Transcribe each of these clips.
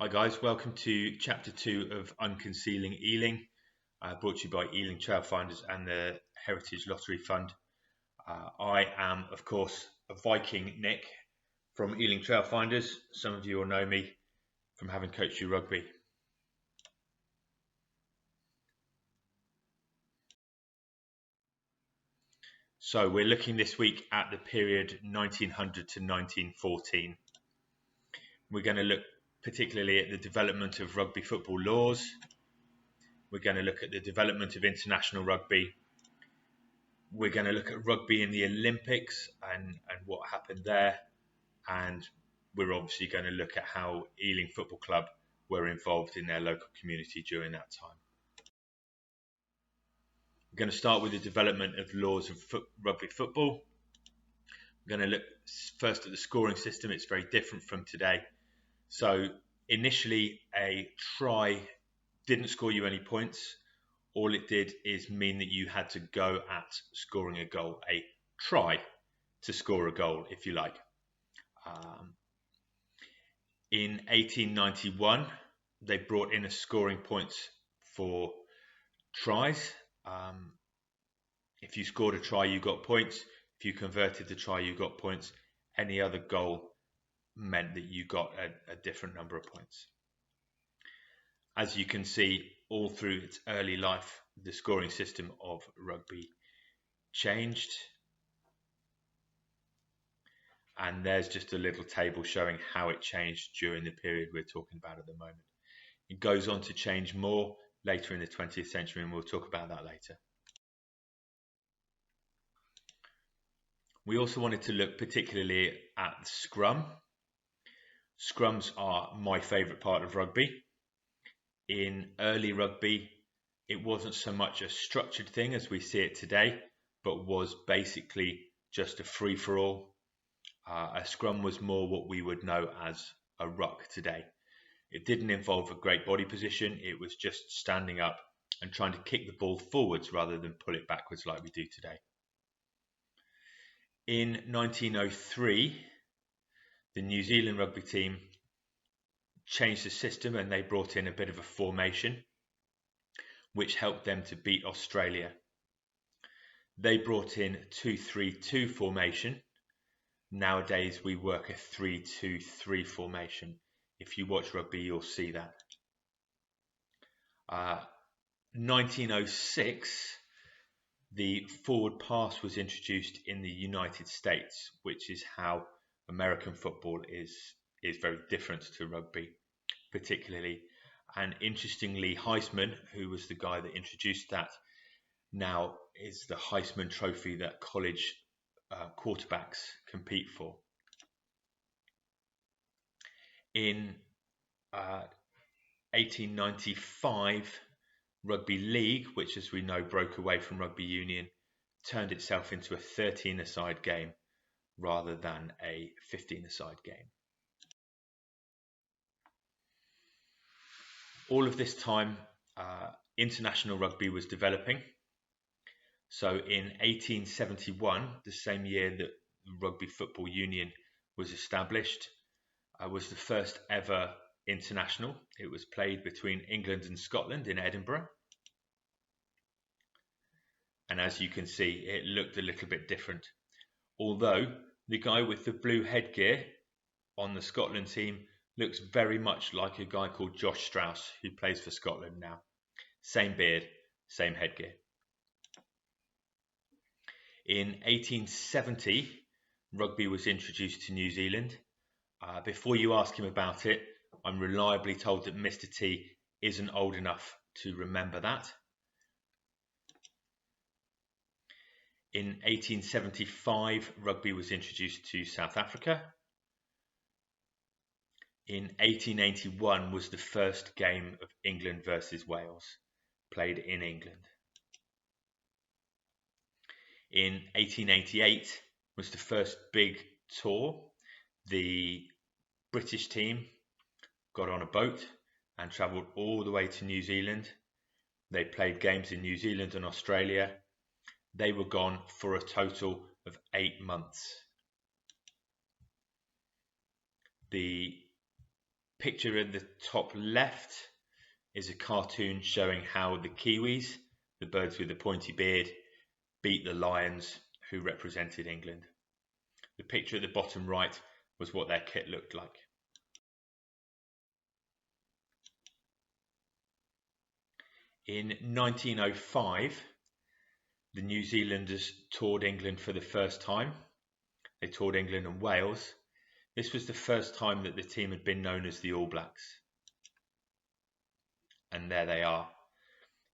Hi guys, welcome to chapter 2 of Concealing Ealing, brought to you by Ealing Trailfinders and the Heritage Lottery Fund. I am, of course, a Viking Nick from Ealing Trailfinders. Some of you will know me from having coached you rugby. So we're looking this week at the period 1900 to 1914. We're going to look particularly at the development of rugby football laws. We're going to look at the development of international rugby. We're going to look at rugby in the Olympics and what happened there. And we're obviously going to look at how Ealing Football Club were involved in their local community during that time. We're going to start with the development of laws of rugby football. We're going to look first at the scoring system. It's very different from today. So initially, a try didn't score you any points. All it did is mean that you had to go at scoring a goal, a try to score a goal, if you like. In 1891, they brought in a scoring points for tries. If you scored a try, you got points. If you converted the try, you got points. Any other goal meant that you got a different number of points. As you can see, all through its early life, the scoring system of rugby changed. And there's just a little table showing how it changed during the period we're talking about at the moment. It goes on to change more later in the 20th century, and we'll talk about that later. We also wanted to look particularly at Scrum. Scrums are my favourite part of rugby. In early rugby, it wasn't so much a structured thing as we see it today, but was basically just a free-for-all. A scrum was more what we would know as a ruck today. It didn't involve a great body position. It was just standing up and trying to kick the ball forwards rather than pull it backwards like we do today. In 1903, the New Zealand rugby team changed the system and they brought in a bit of a formation which helped them to beat Australia. They brought in 2-3-2 formation. Nowadays we work a 3-2-3 formation. If you watch rugby, you'll see that. 1906, the forward pass was introduced in the United States, which is how American football is very different to rugby, particularly. And interestingly, Heisman, who was the guy that introduced that, now is the Heisman Trophy that college quarterbacks compete for. In 1895, Rugby League, which as we know broke away from Rugby Union, turned itself into a 13-a-side game rather than a 15-a-side game. All of this time, international rugby was developing. So in 1871, the same year that the Rugby Football Union was established, was the first ever international. It was played between England and Scotland in Edinburgh. And as you can see, it looked a little bit different. Although the guy with the blue headgear on the Scotland team looks very much like a guy called Josh Strauss, who plays for Scotland now. Same beard, same headgear. In 1870, rugby was introduced to New Zealand. Before you ask him about it, I'm reliably told that Mr. T isn't old enough to remember that. In 1875, rugby was introduced to South Africa. In 1881 was the first game of England versus Wales, played in England. In 1888 was the first big tour. The British team got on a boat and travelled all the way to New Zealand. They played games in New Zealand and Australia. They were gone for a total of 8 months. The picture in the top left is a cartoon showing how the Kiwis, the birds with the pointy beard, beat the Lions, who represented England. The picture at the bottom right was what their kit looked like. In 1905, the New Zealanders toured England for the first time. They toured England and Wales. This was the first time that the team had been known as the All Blacks. And there they are.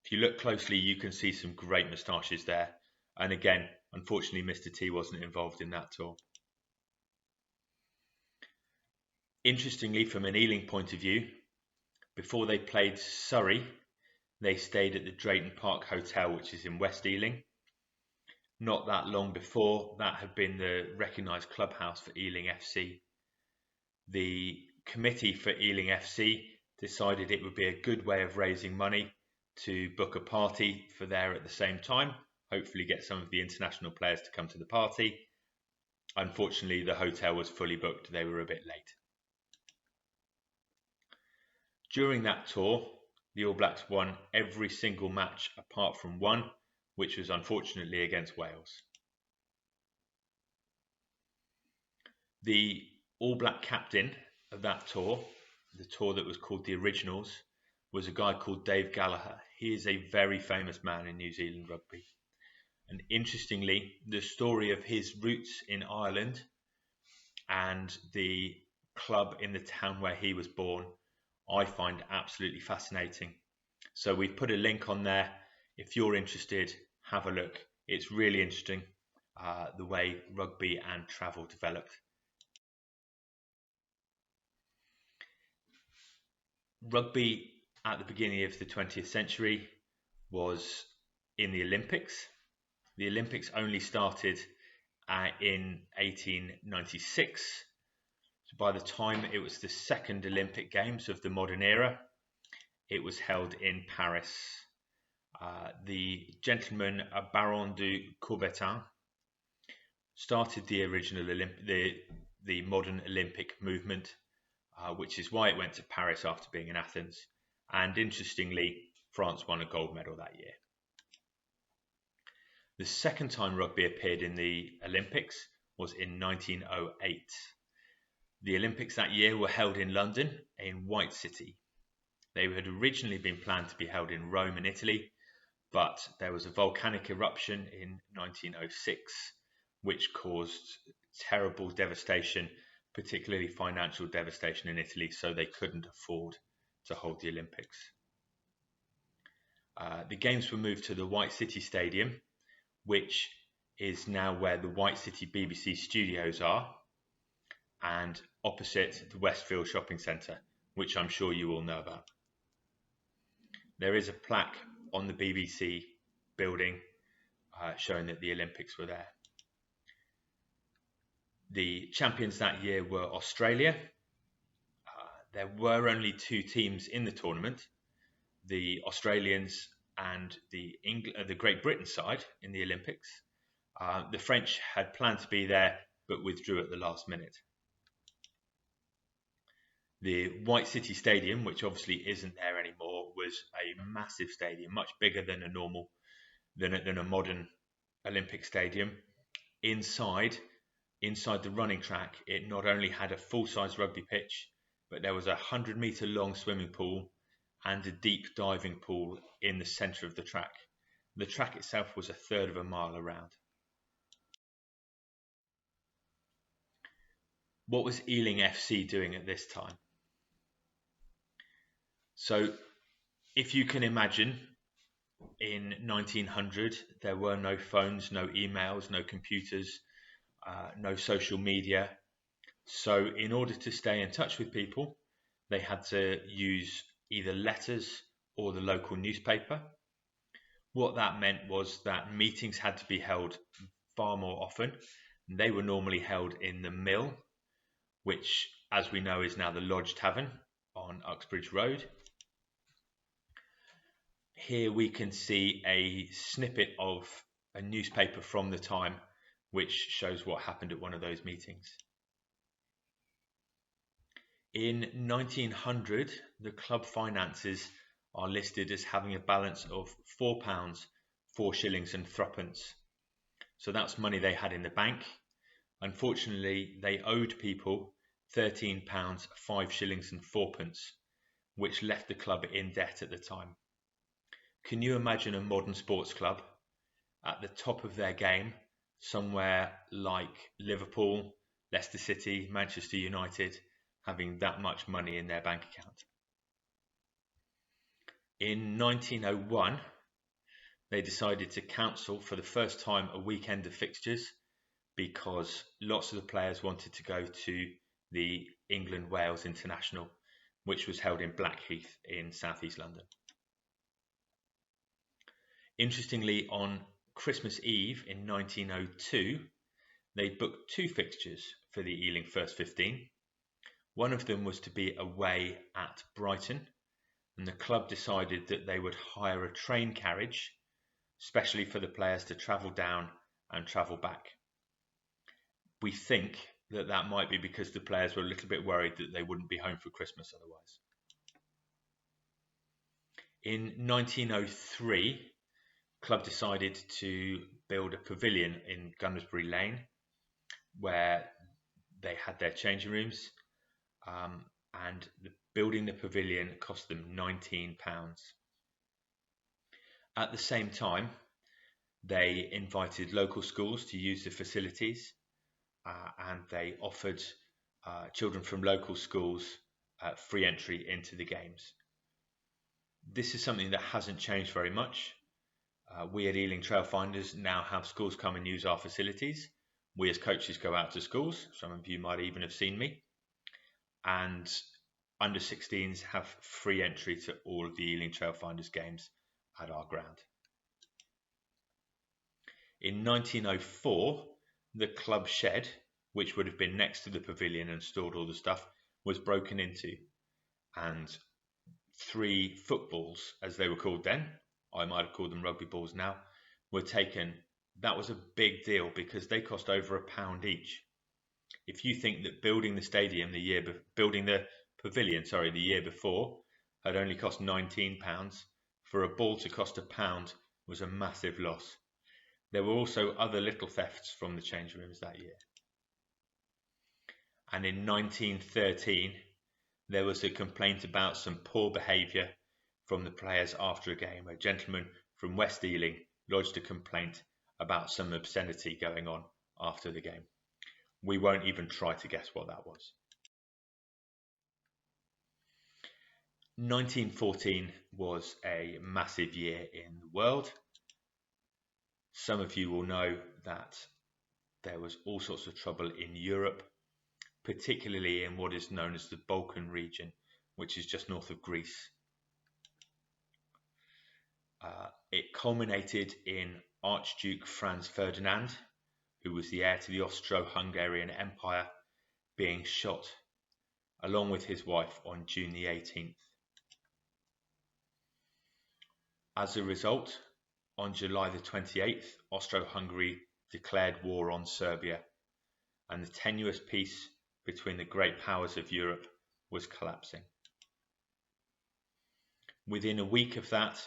If you look closely, you can see some great moustaches there. And again, unfortunately, Mr. T wasn't involved in that tour. Interestingly, from an Ealing point of view, before they played Surrey, they stayed at the Drayton Park Hotel, which is in West Ealing. Not that long before, that had been the recognised clubhouse for Ealing FC. The committee for Ealing FC decided it would be a good way of raising money to book a party for there at the same time, hopefully get some of the international players to come to the party. Unfortunately, the hotel was fully booked. They were a bit late. During that tour, the All Blacks won every single match apart from one, which was unfortunately against Wales. The All Black captain of that tour, the tour that was called the Originals, was a guy called Dave Gallagher. He is a very famous man in New Zealand rugby. And interestingly, the story of his roots in Ireland and the club in the town where he was born, I find absolutely fascinating. So we've put a link on there. If you're interested, have a look. It's really interesting the way rugby and travel developed. Rugby at the beginning of the 20th century was in the Olympics. The Olympics only started in 1896. So by the time it was the second Olympic Games of the modern era, it was held in Paris. The gentleman Baron de Coubertin started the original the modern Olympic movement, which is why it went to Paris after being in Athens. And interestingly, France won a gold medal that year. The second time rugby appeared in the Olympics was in 1908. The Olympics that year were held in London, in White City. They had originally been planned to be held in Rome in Italy, but there was a volcanic eruption in 1906, which caused terrible devastation, particularly financial devastation in Italy, so they couldn't afford to hold the Olympics. The games were moved to the White City Stadium, which is now where the White City BBC studios are, and opposite the Westfield Shopping Centre, which I'm sure you all know about. There is a plaque on the BBC building showing that the Olympics were there. The champions that year were Australia. There were only two teams in the tournament, the Australians and the Great Britain side in the Olympics. The French had planned to be there but withdrew at the last minute. The White City Stadium, which obviously isn't there anymore, was a massive stadium, much bigger than a modern Olympic stadium. Inside the running track, it not only had a full-size rugby pitch, but there was a 100-metre long swimming pool and a deep diving pool in the centre of the track. The track itself was a third of a mile around. What was Ealing FC doing at this time? So, if you can imagine, in 1900, there were no phones, no emails, no computers, no social media. So in order to stay in touch with people, they had to use either letters or the local newspaper. What that meant was that meetings had to be held far more often. They were normally held in the Mill, which, as we know, is now the Lodge Tavern on Uxbridge Road. Here we can see a snippet of a newspaper from the time, which shows what happened at one of those meetings. In 1900, the club finances are listed as having a balance of £4, 4 shillings and threepence. So that's money they had in the bank. Unfortunately, they owed people £13, 5 shillings and fourpence, which left the club in debt at the time. Can you imagine a modern sports club at the top of their game, somewhere like Liverpool, Leicester City, Manchester United, having that much money in their bank account? In 1901, they decided to cancel for the first time a weekend of fixtures because lots of the players wanted to go to the England-Wales International, which was held in Blackheath in southeast London. Interestingly, on Christmas Eve in 1902, they booked 2 fixtures for the Ealing First 15. One of them was to be away at Brighton, and the club decided that they would hire a train carriage, especially for the players to travel down and travel back. We think that that might be because the players were a little bit worried that they wouldn't be home for Christmas otherwise. In 1903, the club decided to build a pavilion in Gunnersbury Lane where they had their changing rooms, and building the pavilion cost them £19. At the same time, they invited local schools to use the facilities, and they offered children from local schools free entry into the games. This is something that hasn't changed very much. We at Ealing Trailfinders now have schools come and use our facilities. We as coaches go out to schools. Some of you might even have seen me. And under 16s have free entry to all of the Ealing Trailfinders games at our ground. In 1904, the club shed, which would have been next to the pavilion and stored all the stuff, was broken into, and 3 footballs, as they were called then, I might have called them rugby balls now, were taken. That was a big deal because they cost over £1 each. If you think that building the pavilion, the year before had only cost £19, for a ball to cost £1 was a massive loss. There were also other little thefts from the change rooms that year. And in 1913, there was a complaint about some poor behaviour from the players after a game. A gentleman from West Ealing lodged a complaint about some obscenity going on after the game. We won't even try to guess what that was. 1914 was a massive year in the world. Some of you will know that there was all sorts of trouble in Europe, particularly in what is known as the Balkan region, which is just north of Greece. It culminated in Archduke Franz Ferdinand, who was the heir to the Austro-Hungarian Empire, being shot along with his wife on June the 18th. As a result, on July the 28th, Austro-Hungary declared war on Serbia, and the tenuous peace between the great powers of Europe was collapsing. Within a week of that,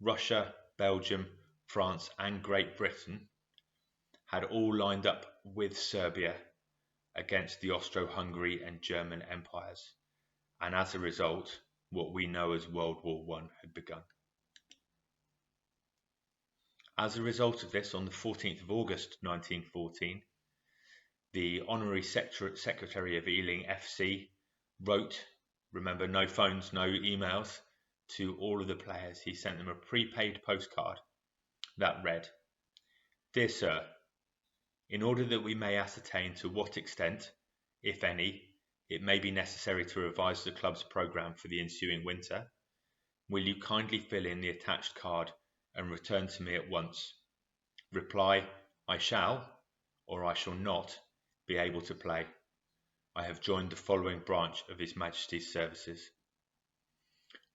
Russia, Belgium, France and Great Britain had all lined up with Serbia against the Austro-Hungary and German empires, and as a result, what we know as World War I had begun. As a result of this, on the 14th of August 1914, the Honorary Secretary of Ealing FC wrote, remember, no phones, no emails, to all of the players. He sent them a prepaid postcard that read, "Dear Sir, in order that we may ascertain to what extent, if any, it may be necessary to revise the club's programme for the ensuing winter, will you kindly fill in the attached card and return to me at once. Reply, I shall, or I shall not, be able to play. I have joined the following branch of His Majesty's services."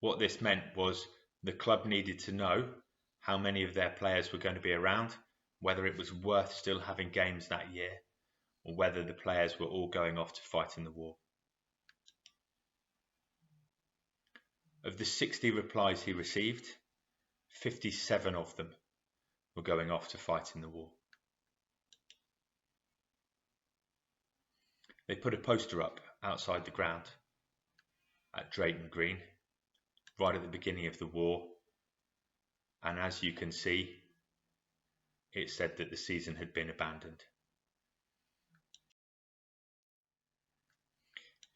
What this meant was the club needed to know how many of their players were going to be around, whether it was worth still having games that year, or whether the players were all going off to fight in the war. Of the 60 replies he received, 57 of them were going off to fight in the war. They put a poster up outside the ground at Drayton Green, right at the beginning of the war, and as you can see, it said that the season had been abandoned.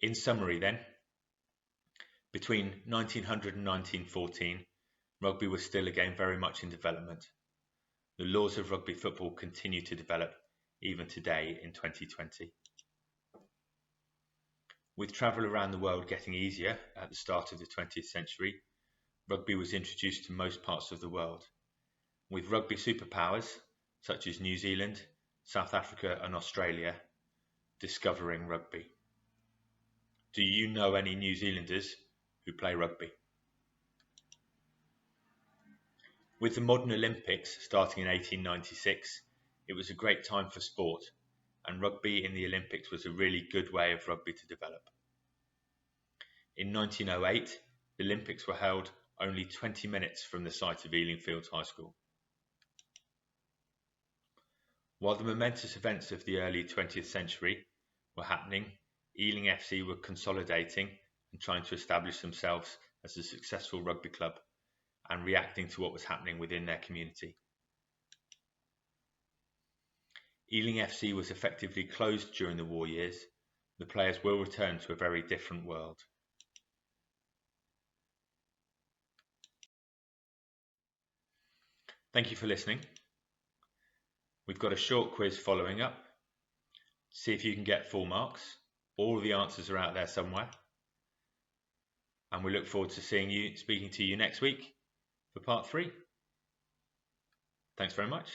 In summary then, between 1900 and 1914, rugby was still a game very much in development. The laws of rugby football continue to develop even today in 2020. With travel around the world getting easier at the start of the 20th century, rugby was introduced to most parts of the world, with rugby superpowers such as New Zealand, South Africa and Australia discovering rugby. Do you know any New Zealanders who play rugby? With the modern Olympics starting in 1896, it was a great time for sport, and rugby in the Olympics was a really good way of rugby to develop. In 1908, the Olympics were held only 20 minutes from the site of Ealing Fields High School. While the momentous events of the early 20th century were happening, Ealing FC were consolidating and trying to establish themselves as a successful rugby club and reacting to what was happening within their community. Ealing FC was effectively closed during the war years. The players will return to a very different world. Thank you for listening. We've got a short quiz following up. See if you can get full marks. All of the answers are out there somewhere. And we look forward to speaking to you next week for part 3. Thanks very much.